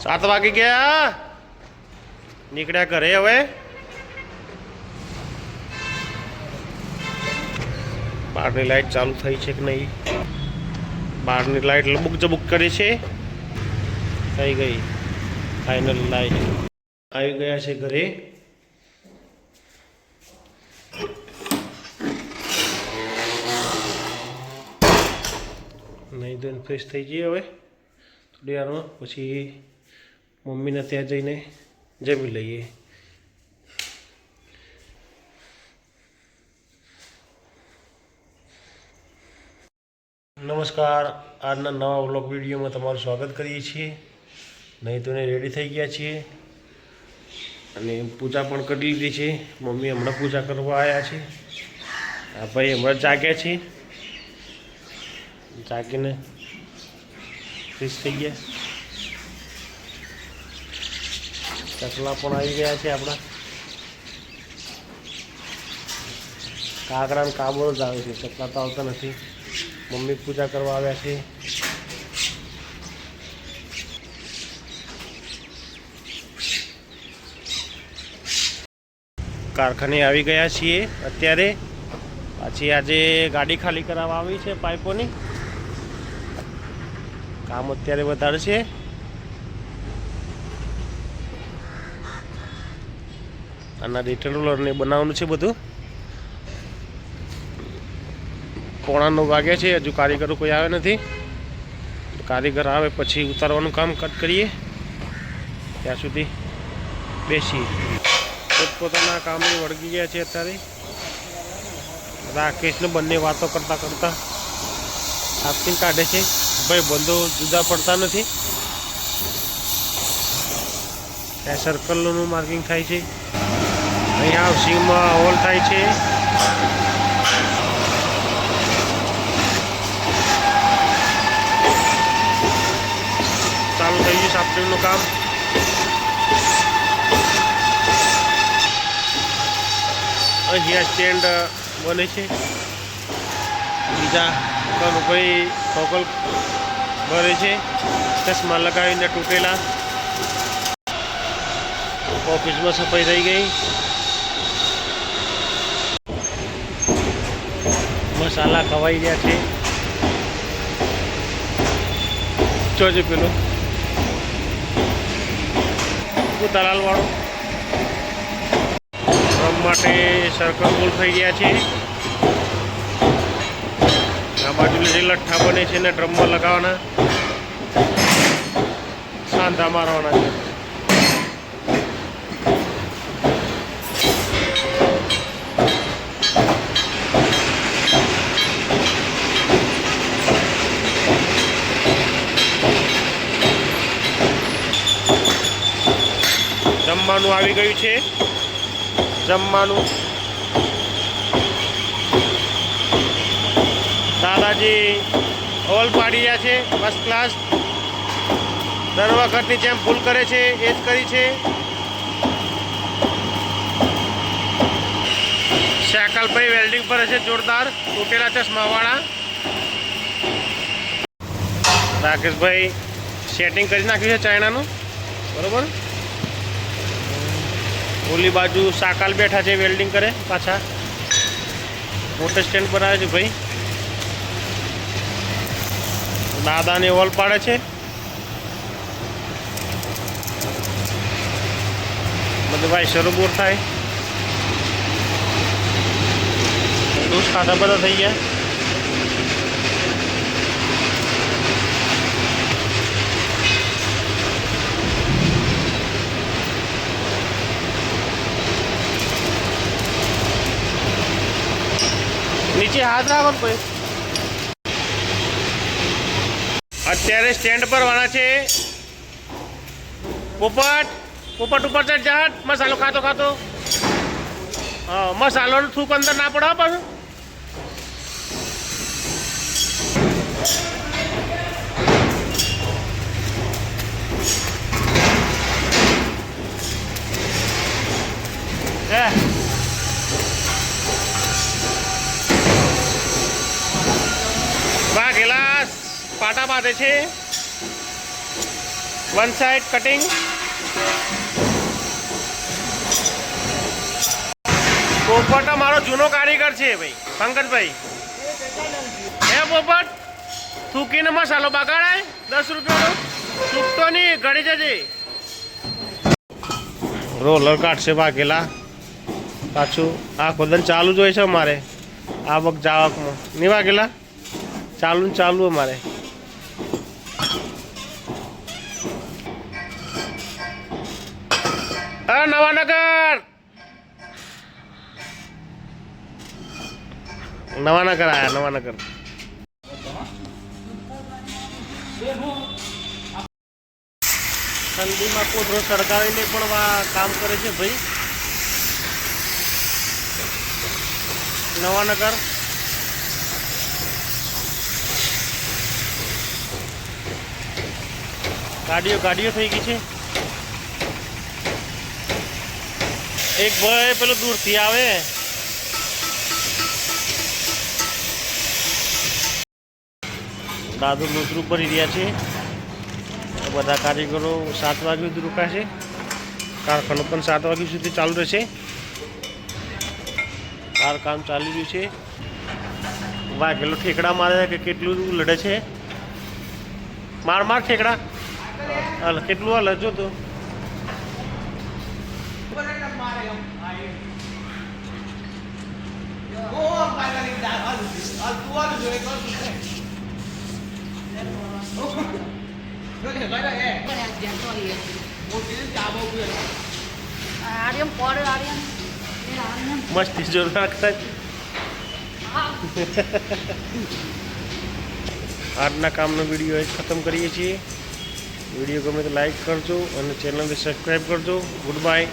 7 વાગી ગયા, નીકળ્યા ઘરે હવે. બહારની લાઈટ ચાલુ થઈ છે કે નહીં? બહારની લાઈટ લબુક જબુક કરી છે. થઈ ગઈ ફાઇનલ લાઈટ. આવી ગયા છે ઘરે. નહીં ધોઈને ફ્રેશ થઈ જઈએ હવે થોડી વારમાં, પછી મમ્મીને ત્યાં જઈને જમી લઈએ. નમસ્કાર, આજના નવા વ્લોગ વિડીયોમાં તમારું સ્વાગત કરીએ છીએ. નહીં ધોઈને રેડી થઈ ગયા છીએ અને પૂજા પણ કરી લીધી છે. મમ્મી હમણાં પૂજા કરવા આવ્યા છે. આ ભાઈ હમણાં જાગ્યા છે, જાગીને ફ્રેશ થઈ ગયા. ચકલા પણ આવી ગયા છે આપણા. કાકડા ને કાબરો જ આવે છે, ચકલા તો આવતા નથી. મમ્મી પૂજા કરવા આવ્યા છે. કારખાને આવી ગયા છીએ અત્યારે. પાછી આજે ગાડી ખાલી કરાવવા આવી છે પાઇપોની. કામ અત્યારે વધારે છે. આના રિટેલરને બનાવવાનું છે બધું. 9:15 વાગે છે, હજુ કારીગરો કોઈ આવે નથી. કારીગર આવે પછી ઉતારવાનું કામ કટ કરીએ, ત્યાં સુધી બેસીએ. પોતપોતાના કામે વળગી ગયા છે અત્યારે. રાકેશને બંને વાતો કરતા કરતા આપતી કાઢે છે. ભાઈ બંધો જુદા પડતા નથી. ત્યાં સર્કલનું માર્કિંગ થાય છે. અહીંયા હાઉસિંગમાં હોલ થાય છે. ચાલુ થઈ ગયું સાફ્ટવેરનું કામ. અહીંયા સ્ટેન્ડ બને છે. બીજા ભાઈ ટોકલ ભરે છે. ચશ્મા લગાવીને તૂટેલા. ઓફિસમાં સફાઈ થઈ ગઈ. મસાલા ખવાઈ ગયા છે. જોજે પેલો દલાલ વાળો રમ માટે સર્કલ ગોલ થઈ ગયા છે. આ બાજુ જે લઠ્ઠા બને છે ને ડ્રમમાં લગાવવાના, સાંધા મારવાના છે. જમવાનું આવી ગયું છે. જમવાનું દાદાજી હોલ પાડી રહ્યા છે. First class. દર વખતની જેમ ભૂલ કરે છે એ જ કરી છે. શાકલભાઈ વેલ્ડિંગ પર છે જોરદાર, તૂટેલા ચશ્માવાળા. રાકેશભાઈ સેટિંગ કરી નાખ્યું છે ચાઇનાનું, બરોબર. ઓલી બાજુ સાકાલ બેઠા છે, વેલ્ડિંગ કરે પાછા. મોટો સ્ટેન્ડ પર આવે છે ભાઈ. દાદાને હોલ પાડે છે. બધું ભાઈ શરૂ બોર થાય. દૂધ ખાધા બધા થઈ ગયા. નીચે હાથ રાખો કોઈ. અત્યારે સ્ટેન્ડ પર વાળા છે. પોપટ પોપટ ઉપર ચડ જાટ. મસાલો ખાતો ખાતો. હા, મસાલો થૂક અંદર ના પડે પાછું. વાઘેલા પાટા બાંધે છે. One side cutting. पोपट मारो जूनो कारीगर है भाई पंकज भाई। हे पोपट थूकी ने मसालो बगाड़े 10 रुपया थूकतो नहीं घड़ी जजे रोलर काट से भागेला पाछू आ खोदन चालू जो है अमारे आवक जावक में नहीं भागेला चालू चालू अमारे। नवानगर नवानगर आया नवानगर। ठंडी में कोठरो सड़कावीने पण काम करे छे भाई। नवानगर गाड़ियों गाड़ियों थई गई छे। एक भाई पेलो दूर थी आवे दादू लूसरू भरी रह्या छे। बधा कारीगरो 7 वागे सुधी रोकाशे। कारखानो पण 7 वागे सुधी चालू रहेशे। काम चाली रह्युं छे। वाघेलो ठेकड़ा मारे के केटलुं लड़े छे। मार मार ठेकड़ा हाल केटलुं हाल जो तो मस्ती जोर આજના કામનો વિડીયો એ ખતમ કરીએ છીએ। વિડીયો ગમે તો લાઈક કરજો અને ચેનલને સબસ્ક્રાઈબ કરજો। Good bye.